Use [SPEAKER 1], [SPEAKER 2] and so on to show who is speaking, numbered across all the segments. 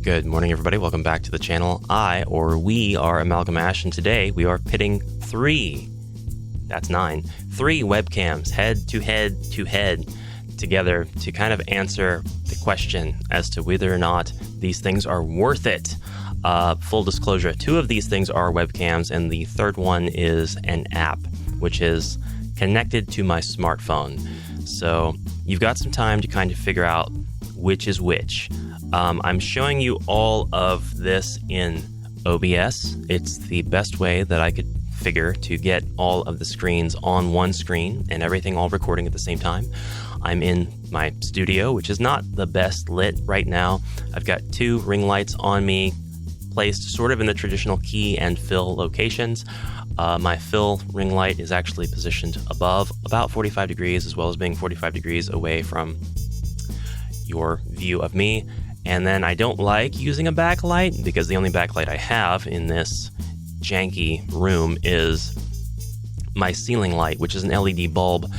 [SPEAKER 1] Good morning, everybody. Welcome back to the channel. We are AmalgamAsh, and today we are pitting three webcams head to head together to kind of answer the question as to whether or not these things are worth it. Full disclosure, two of these things are webcams, and the third one is an app, which is connected to my smartphone. So you've got some time to kind of figure out which is which. I'm showing you all of this in OBS. It's the best way that I could figure to get all of the screens on one screen and everything all recording at the same time. I'm in my studio, which is not the best lit right now. I've got two ring lights on me, placed sort of in the traditional key and fill locations. My fill ring light is actually positioned above about 45 degrees, as well as being 45 degrees away from your view of me. And then I don't like using a backlight because the only backlight I have in this janky room is my ceiling light, which is an LED bulb.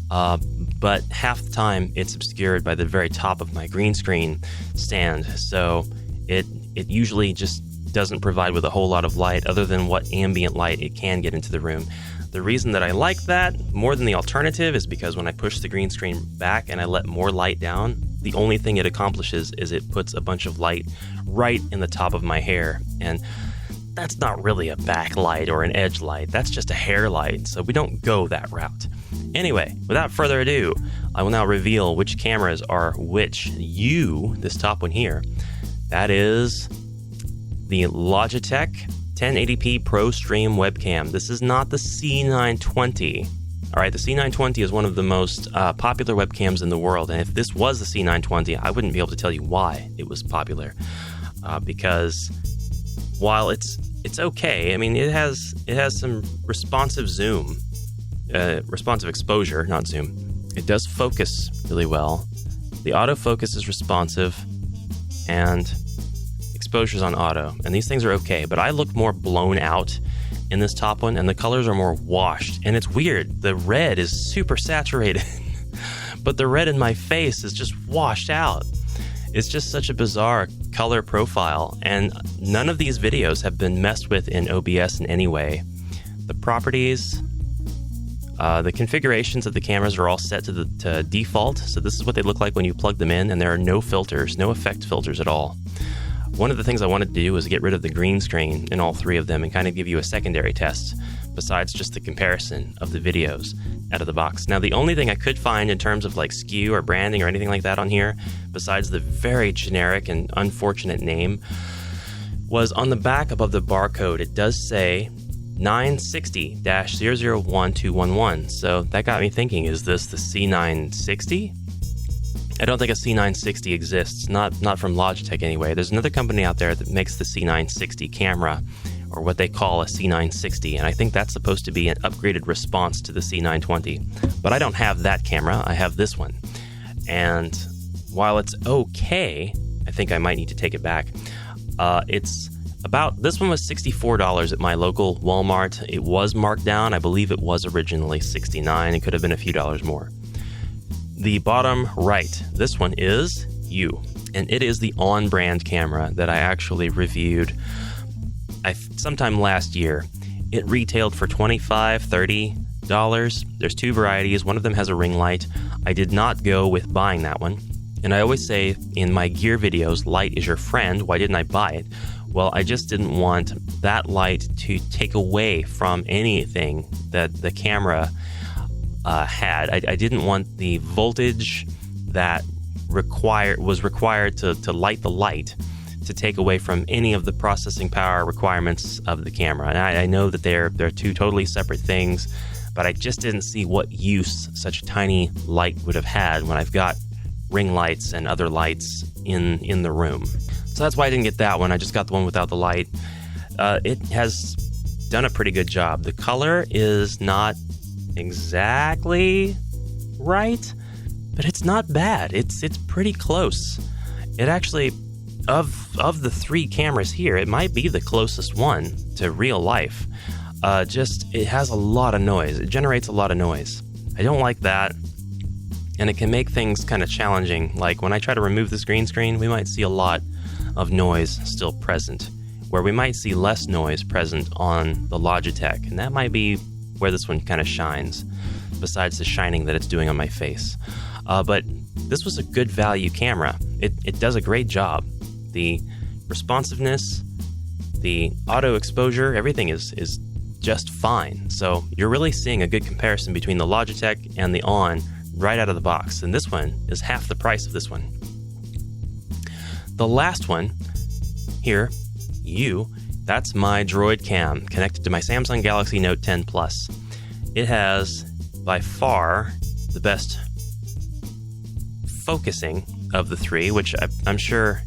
[SPEAKER 1] But half the time it's obscured by the very top of my green screen stand. So it usually just doesn't provide with a whole lot of light other than what ambient light it can get into the room. The reason that I like that more than the alternative is because when I push the green screen back and I let more light down, the only thing it accomplishes is it puts a bunch of light right in the top of my hair. And that's not really a backlight or an edge light. That's just a hair light. So we don't go that route. Anyway, without further ado, I will now reveal which cameras are which. This top one here, that is the Logitech 1080p Pro Stream webcam. This is not the C920. All right, the C920 is one of the most popular webcams in the world, and if this was the C920, I wouldn't be able to tell you why it was popular, because while it's okay, I mean it has some responsive zoom, responsive exposure, not zoom. It does focus really well. The autofocus is responsive, and exposure's on auto, and these things are okay, but I look more blown out in this top one, and the colors are more washed, and it's weird. The red is super saturated, but the red in my face is just washed out. It's just such a bizarre color profile, and none of these videos have been messed with in OBS in any way. The properties, the configurations of the cameras are all set to default, so this is what they look like when you plug them in, and there are no filters, no effect filters at all. One of the things I wanted to do was get rid of the green screen in all three of them and kind of give you a secondary test besides just the comparison of the videos out of the box. Now, the only thing I could find in terms of like SKU or branding or anything like that on here, besides the very generic and unfortunate name, was on the back above the barcode. It does say 960-001211. So that got me thinking, is this the C960? I don't think a C960 exists, not from Logitech anyway. There's another company out there that makes the C960 camera, or what they call a C960, and I think that's supposed to be an upgraded response to the C920. But I don't have that camera, I have this one. And while it's okay, I think I might need to take it back. This one was $64 at my local Walmart. It was marked down. I believe it was originally $69. It could have been a few dollars more. The bottom right, this one is and it is the On brand camera that I actually reviewed sometime last year. It retailed for $25, $30. There's two varieties. One of them has a ring light. I did not go with buying that one. And I always say in my gear videos, light is your friend. Why didn't I buy it? Well, I just didn't want that light to take away from anything that the camera had. I didn't want the voltage that was required to light the light to take away from any of the processing power requirements of the camera. And I know that they're two totally separate things, but I just didn't see what use such a tiny light would have had when I've got ring lights and other lights in the room. So that's why I didn't get that one. I just got the one without the light. It has done a pretty good job. The color is not exactly right, but it's not bad. It's pretty close. It actually, of the three cameras here, it might be the closest one to real life. It has a lot of noise. It generates a lot of noise. I don't like that. and it can make things kind of challenging. Like when I try to remove this green screen, we might see a lot of noise still present, where we might see less noise present on the Logitech, and that might be where this one kind of shines, besides the shining that it's doing on my face. But this was a good value camera. It does a great job. The responsiveness, the auto exposure, everything is just fine. So you're really seeing a good comparison between the Logitech and the Onn right out of the box. And this one is half the price of this one. The last one here, that's my DroidCam connected to my Samsung Galaxy Note 10 Plus. It has by far the best focusing of the three, which I'm sure,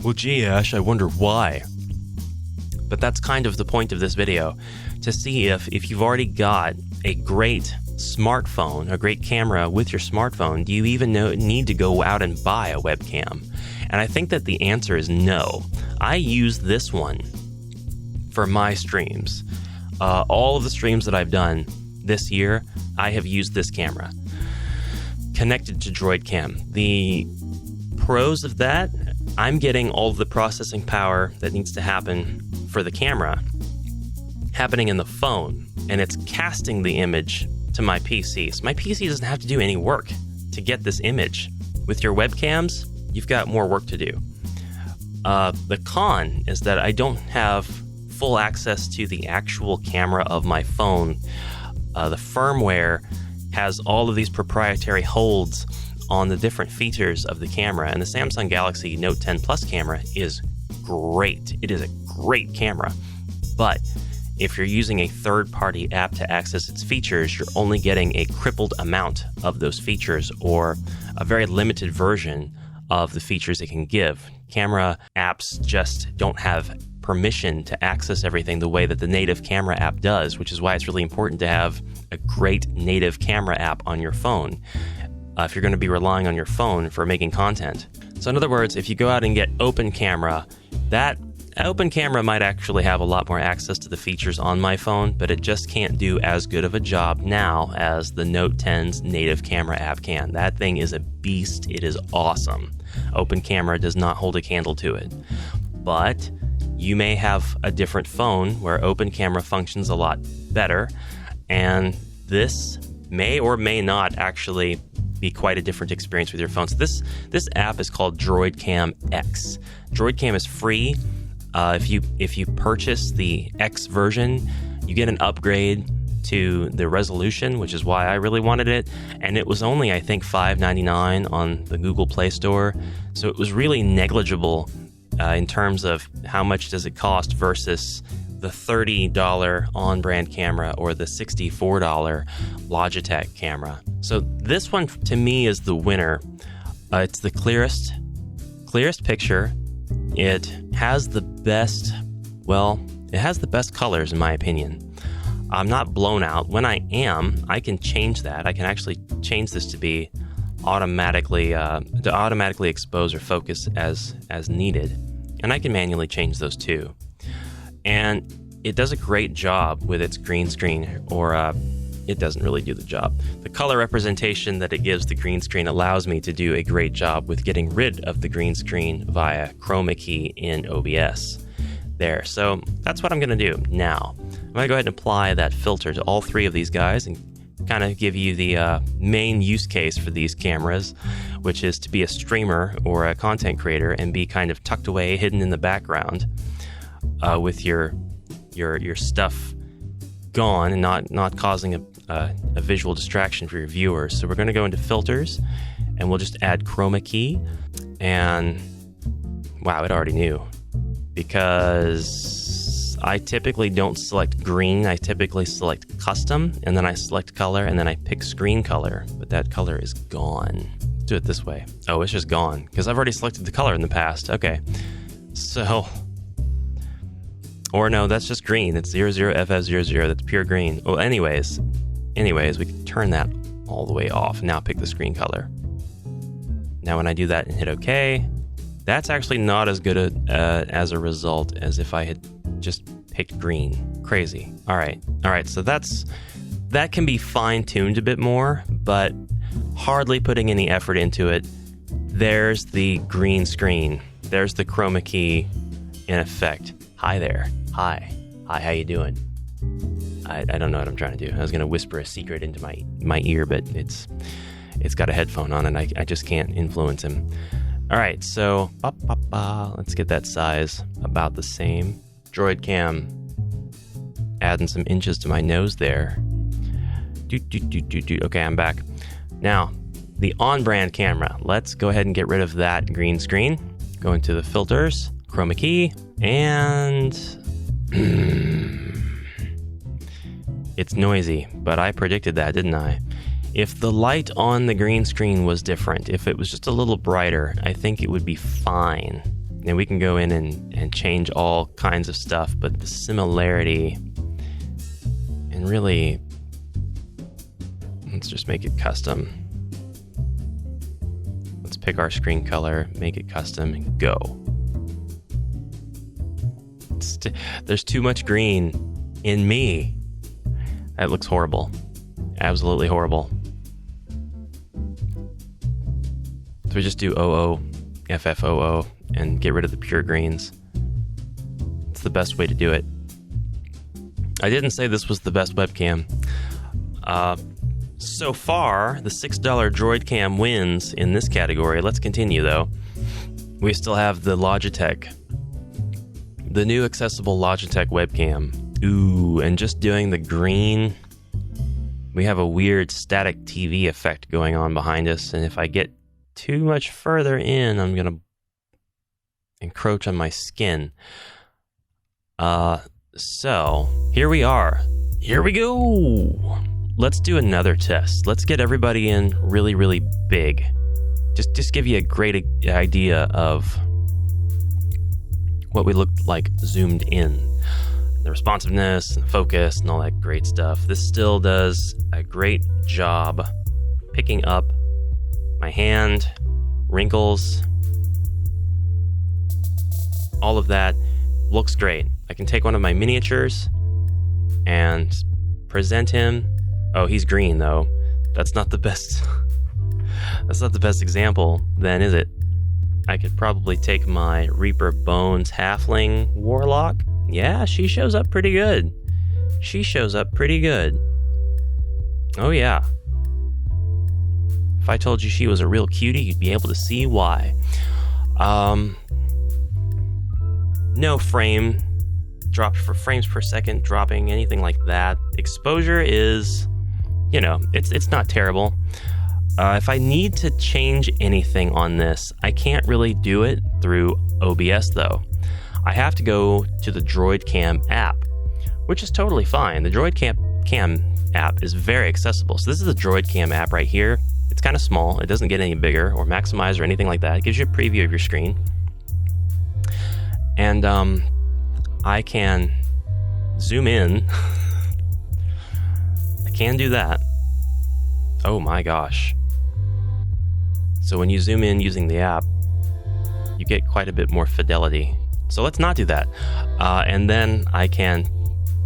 [SPEAKER 1] well, gee, Ash, I wonder why. But that's kind of the point of this video, to see if you've already got a great smartphone, a great camera with your smartphone, do you even need to go out and buy a webcam? And I think that the answer is no. I use this one for my streams. All of the streams that I've done this year, I have used this camera connected to DroidCam. The pros of that, I'm getting all of the processing power that needs to happen for the camera happening in the phone, and it's casting the image to my PC. So my PC doesn't have to do any work to get this image. With your webcams, you've got more work to do. The con is that I don't have full access to the actual camera of my phone. The firmware has all of these proprietary holds on the different features of the camera, and the Samsung Galaxy Note 10 Plus camera is great. It is a great camera, but if you're using a third-party app to access its features, you're only getting a crippled amount of those features, or a very limited version of the features it can give. Camera apps just don't have permission to access everything the way that the native camera app does, which is why it's really important to have a great native camera app on your phone if you're going to be relying on your phone for making content. So in other words, if you go out and get Open Camera, that Open Camera might actually have a lot more access to the features on my phone, but it just can't do as good of a job now as the Note 10's native camera app can. That thing is a beast. It is awesome. Open Camera does not hold a candle to it. But you may have a different phone where Open Camera functions a lot better, and this may or may not actually be quite a different experience with your phone. So this app is called DroidCam X. DroidCam is free. If you purchase the X version, you get an upgrade to the resolution, which is why I really wanted it. And it was only, I think, $5.99 on the Google Play Store. So it was really negligible in terms of how much does it cost versus the $30 on-brand camera or the $64 Logitech camera. So this one, to me, is the winner. It's the clearest picture. It has the best, it has the best colors, in my opinion. I'm not blown out. When I am, I can change that. I can actually change this to be automatically expose or focus as needed. And I can manually change those too. And it does a great job with its green screen, or it doesn't really do the job. The color representation that it gives the green screen allows me to do a great job with getting rid of the green screen via chroma key in OBS. There, so that's what I'm going to do now. I'm going to go ahead and apply that filter to all three of these guys and kind of give you the main use case for these cameras, which is to be a streamer or a content creator and be kind of tucked away, hidden in the background with your stuff gone and not causing a visual distraction for your viewers. So we're going to go into filters and we'll just add chroma key, and wow, it already knew, because I typically don't select green. I typically select custom, and then I select color, and then I pick screen color, but that color is gone. Do it this way. Oh, it's just gone because I've already selected the color in the past. Okay, so, or no, that's just green. It's 00FF00. That's pure green. Well, anyways, we can turn that all the way off. Now pick the screen color. Now when I do that and hit OK, that's actually not as good as a result as if I had just picked green. Crazy. All right. So that can be fine-tuned a bit more, but hardly putting any effort into it. There's the green screen. there's the chroma key in effect. Hi there. Hi, how you doing? I don't know what I'm trying to do. I was going to whisper a secret into my ear, but it's got a headphone on and I just can't influence him. All right, so let's get that size about the same. DroidCam, adding some inches to my nose there. Okay, I'm back. Now, the on-brand camera. Let's go ahead and get rid of that green screen. Go into the filters, chroma key, and it's noisy, but I predicted that, didn't I? If the light on the green screen was different, if it was just a little brighter, I think it would be fine. And we can go in and change all kinds of stuff, but the similarity, and really, let's just make it custom. Let's pick our screen color, make it custom, and go. There's too much green in me. That looks horrible. Absolutely horrible. So we just do OO, FFOO, and get rid of the pure greens. It's the best way to do it. I didn't say this was the best webcam. So far, the $6 DroidCam wins in this category. Let's continue, though. We still have the Logitech. The new accessible Logitech webcam. Ooh, and just doing the green, we have a weird static TV effect going on behind us, and if I get too much further in, I'm going to encroach on my skin. So, here we are. Here we go! Let's do another test. Let's get everybody in really, really big. Just give you a great idea of what we looked like zoomed in. The responsiveness and focus and all that great stuff. This still does a great job picking up my hand, wrinkles, all of that looks great. I can take one of my miniatures and present him. Oh, he's green though. That's not the best. That's not the best example then, is it? I could probably take my Reaper Bones Halfling Warlock. Yeah, she shows up pretty good. She shows up pretty good. Oh yeah. If I told you she was a real cutie, you'd be able to see why. No frame drop for frames per second dropping, anything like that. Exposure is, it's not terrible. If I need to change anything on this, I can't really do it through OBS though. I have to go to the DroidCam app, which is totally fine. The DroidCam app is very accessible. So this is the DroidCam app right here. It's kind of small. It doesn't get any bigger or maximize or anything like that. It gives you a preview of your screen. And I can zoom in. I can do that. Oh my gosh. So when you zoom in using the app, you get quite a bit more fidelity. So let's not do that. And then I can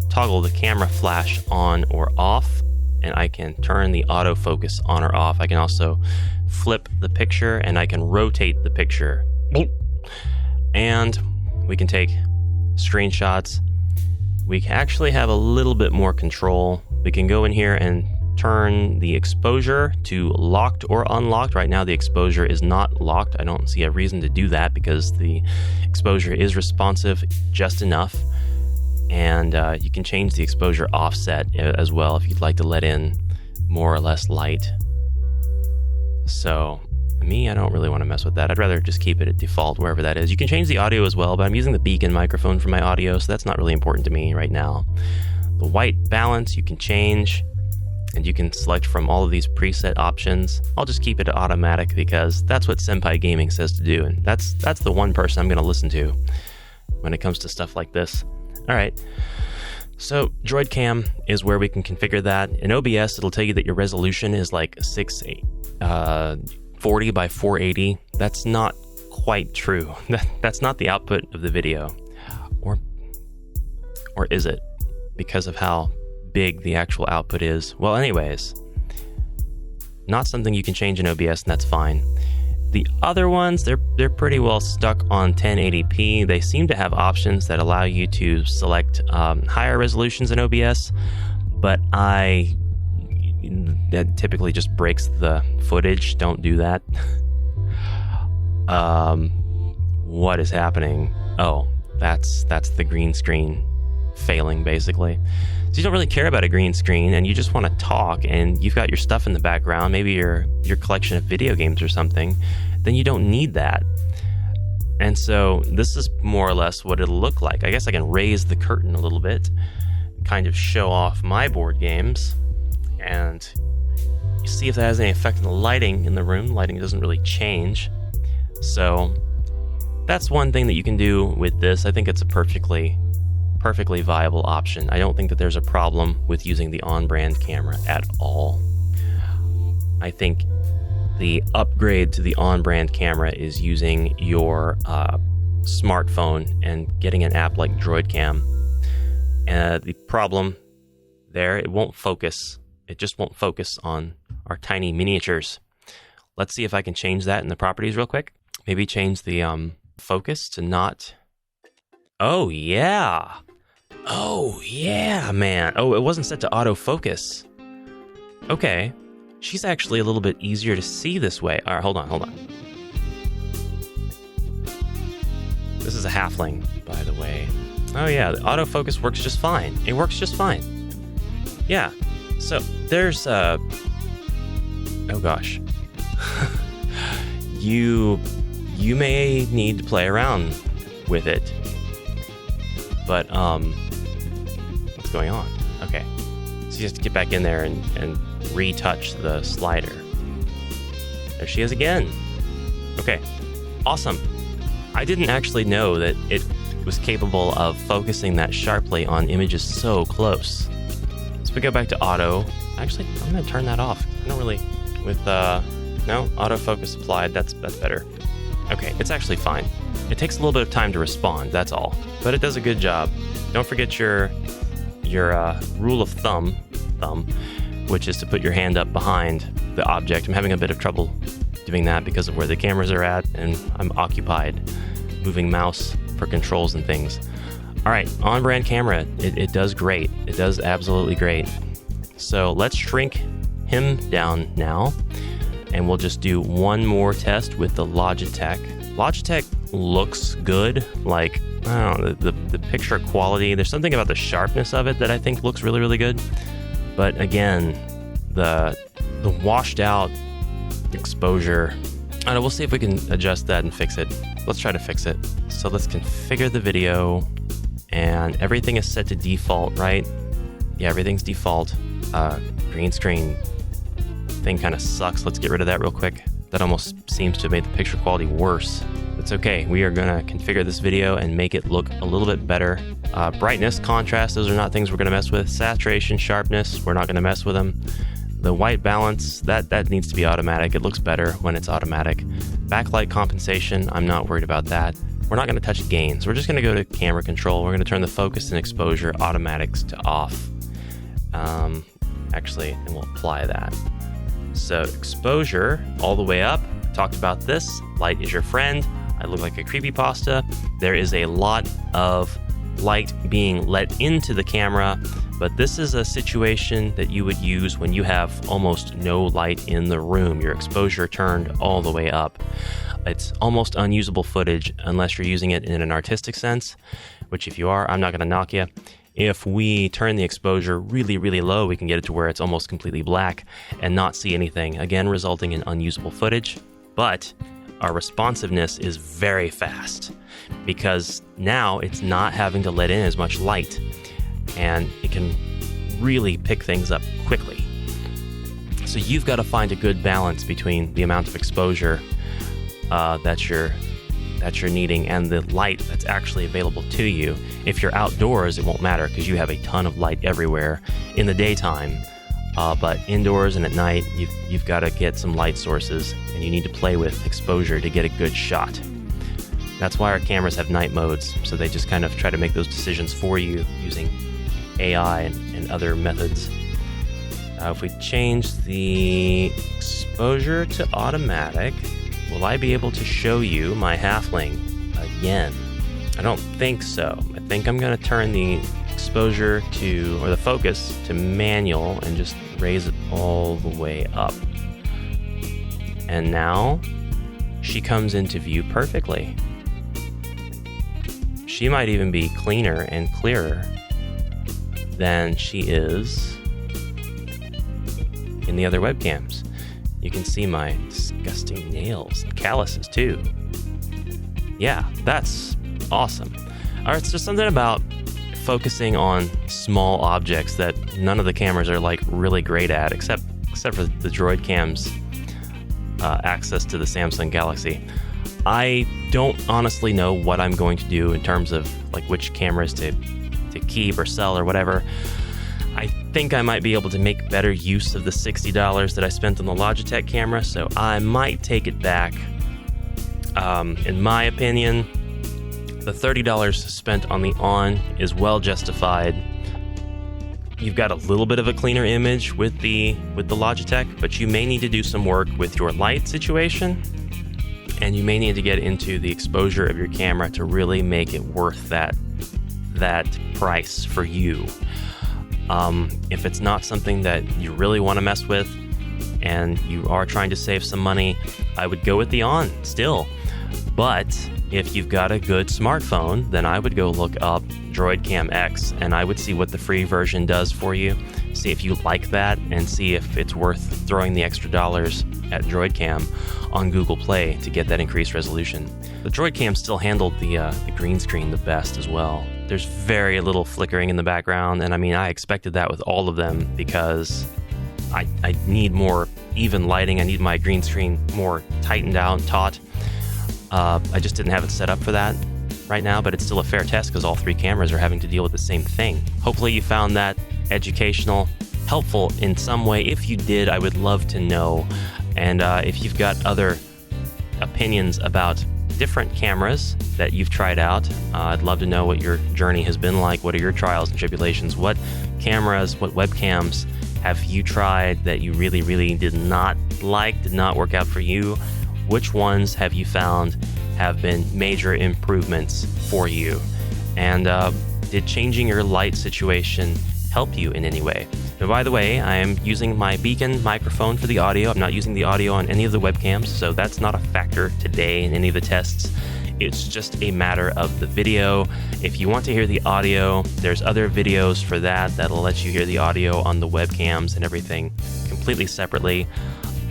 [SPEAKER 1] toggle the camera flash on or off, and I can turn the autofocus on or off. I can also flip the picture, and I can rotate the picture. And we can take screenshots. We actually have a little bit more control. We can go in here and turn the exposure to locked or unlocked. Right now the exposure is not locked. I don't see a reason to do that because the exposure is responsive just enough. And you can change the exposure offset as well if you'd like to let in more or less light. So me, I don't really want to mess with that. I'd rather just keep it at default wherever that is. You can change the audio as well, but I'm using the Beacon microphone for my audio, so that's not really important to me right now. The white balance you can change, and you can select from all of these preset options. I'll just keep it automatic because that's what Senpai Gaming says to do, and that's the one person I'm going to listen to when it comes to stuff like this. All right, so DroidCam is where we can configure that. In OBS, it'll tell you that your resolution is like 640 by 480. That's not quite true. That's not the output of the video, or is it? Because of how big the actual output is. Well, anyways, not something you can change in OBS, and that's fine. The other ones, they're pretty well stuck on 1080p. They seem to have options that allow you to select higher resolutions in OBS, but that typically just breaks the footage. Don't do that. What is happening? Oh, that's the green screen failing, basically. So you don't really care about a green screen, and you just want to talk, and you've got your stuff in the background, maybe your collection of video games or something, then you don't need that. And so this is more or less what it'll look like. I guess I can raise the curtain a little bit, kind of show off my board games, and you see if that has any effect on the lighting in the room. Lighting doesn't really change. So that's one thing that you can do with this. I think it's a perfectly viable option. I don't think that there's a problem with using the on-brand camera at all. I think the upgrade to the on-brand camera is using your smartphone and getting an app like DroidCam. The problem there, it won't focus. It just won't focus on our tiny miniatures. Let's see if I can change that in the properties real quick. Maybe change the focus to not... Oh, yeah. Oh, yeah, man. Oh, it wasn't set to autofocus. Okay. She's actually a little bit easier to see this way. All right, hold on. This is a halfling, by the way. Oh, yeah, the autofocus works just fine. It works just fine. Yeah. So, there's, oh, gosh. You may need to play around with it. But, what's going on? Okay. So you have to get back in there and retouch the slider. There she is again. Okay. Awesome. I didn't actually know that it was capable of focusing that sharply on images so close. So we go back to auto. Actually, I'm going to turn that off. I don't really... With, no, autofocus applied. That's better. Okay, it's actually fine. It takes a little bit of time to respond, that's all. But it does a good job. Don't forget your rule of thumb, which is to put your hand up behind the object. I'm having a bit of trouble doing that because of where the cameras are at, and I'm occupied moving mouse for controls and things. All right, on-brand camera, it does great. It does absolutely great. So let's shrink him down now, and we'll just do one more test with the Logitech. Logitech looks good. Like, I don't know, the picture quality, there's something about the sharpness of it that I think looks really, really good. But again, the washed out exposure, I don't know, we'll see if we can adjust that and fix it. Let's try to fix it. So let's configure the video, and everything is set to default, right? Yeah, everything's default. Green screen thing kind of sucks. Let's get rid of that real quick. That almost seems to have made the picture quality worse. That's okay. We are going to configure this video and make it look a little bit better. Brightness, contrast, those are not things we're going to mess with. Saturation, sharpness, we're not going to mess with them. The white balance, that needs to be automatic. It looks better when it's automatic. Backlight compensation, I'm not worried about that. We're not going to touch gains. We're just going to go to camera control. We're going to turn the focus and exposure automatics to off. Actually, and we'll apply that. So exposure all the way up. Talked about this. Light is your friend. I look like a creepypasta. There is a lot of light being let into the camera, but this is a situation that you would use when you have almost no light in the room. Your exposure turned all the way up. It's almost unusable footage unless you're using it in an artistic sense, which if you are, I'm not going to knock you. If we turn the exposure really, really low, we can get it to where it's almost completely black and not see anything, again, resulting in unusable footage. But our responsiveness is very fast because now it's not having to let in as much light, and it can really pick things up quickly. So you've got to find a good balance between the amount of exposure that you're needing and the light that's actually available to you. If you're outdoors, it won't matter because you have a ton of light everywhere in the daytime. But indoors and at night, you've got to get some light sources, and you need to play with exposure to get a good shot. That's why our cameras have night modes, so they just kind of try to make those decisions for you using AI and other methods. If we change the exposure to automatic, will I be able to show you my halfling again? I don't think so. I think I'm going to turn the exposure to, or the focus to manual and just raise it all the way up. And now she comes into view perfectly. She might even be cleaner and clearer than she is in the other webcams. You can see my disgusting nails and calluses too. Yeah, that's awesome. All right, so something about focusing on small objects that none of the cameras are like really great at, except for the DroidCam's access to the Samsung Galaxy. I don't honestly know what I'm going to do in terms of like which cameras to keep or sell or whatever. I think I might be able to make better use of the $60 that I spent on the Logitech camera, so I might take it back. In my opinion, the $30 spent on the Onn is well justified. You've got a little bit of a cleaner image with the Logitech, but you may need to do some work with your light situation, and you may need to get into the exposure of your camera to really make it worth that price for you. If it's not something that you really want to mess with and you are trying to save some money, I would go with the Onn still. But if you've got a good smartphone, then I would go look up DroidCam X and I would see what the free version does for you, see if you like that, and see if it's worth throwing the extra dollars at DroidCam on Google Play to get that increased resolution. The DroidCam still handled the green screen the best as well. There's very little flickering in the background, and I mean, I expected that with all of them because I need more even lighting. I need my green screen more tightened out, taut. I just didn't have it set up for that right now, but it's still a fair test because all three cameras are having to deal with the same thing. Hopefully you found that educational, helpful in some way. If you did, I would love to know. And if you've got other opinions about different cameras that you've tried out, I'd love to know what your journey has been like. What are your trials and tribulations? What cameras, what webcams have you tried that you really, really did not like, did not work out for you? Which ones have you found have been major improvements for you? And did changing your light situation help you in any way? Now, by the way, I am using my Beacon microphone for the audio. I'm not using the audio on any of the webcams, so that's not a factor today in any of the tests. It's just a matter of the video. If you want to hear the audio, there's other videos for that that'll let you hear the audio on the webcams and everything completely separately.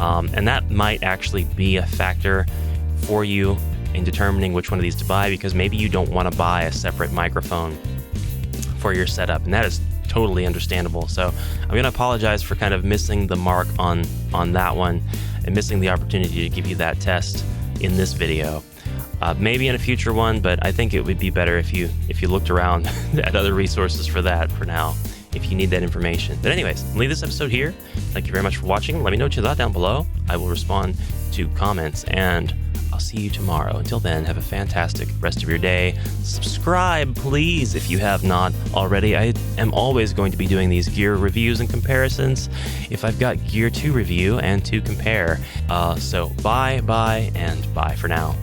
[SPEAKER 1] And that might actually be a factor for you in determining which one of these to buy, because maybe you don't want to buy a separate microphone for your setup, and that is totally understandable. So I'm going to apologize for kind of missing the mark on that one and missing the opportunity to give you that test in this video. Maybe in a future one, but I think it would be better if you looked around at other resources for that for now, if you need that information. But anyways, leave this episode here. Thank you very much for watching. Let me know what you thought down below. I will respond to comments, and I'll see you tomorrow. Until then, have a fantastic rest of your day. Subscribe, please, if you have not already. I am always going to be doing these gear reviews and comparisons if I've got gear to review and to compare. So bye, and bye for now.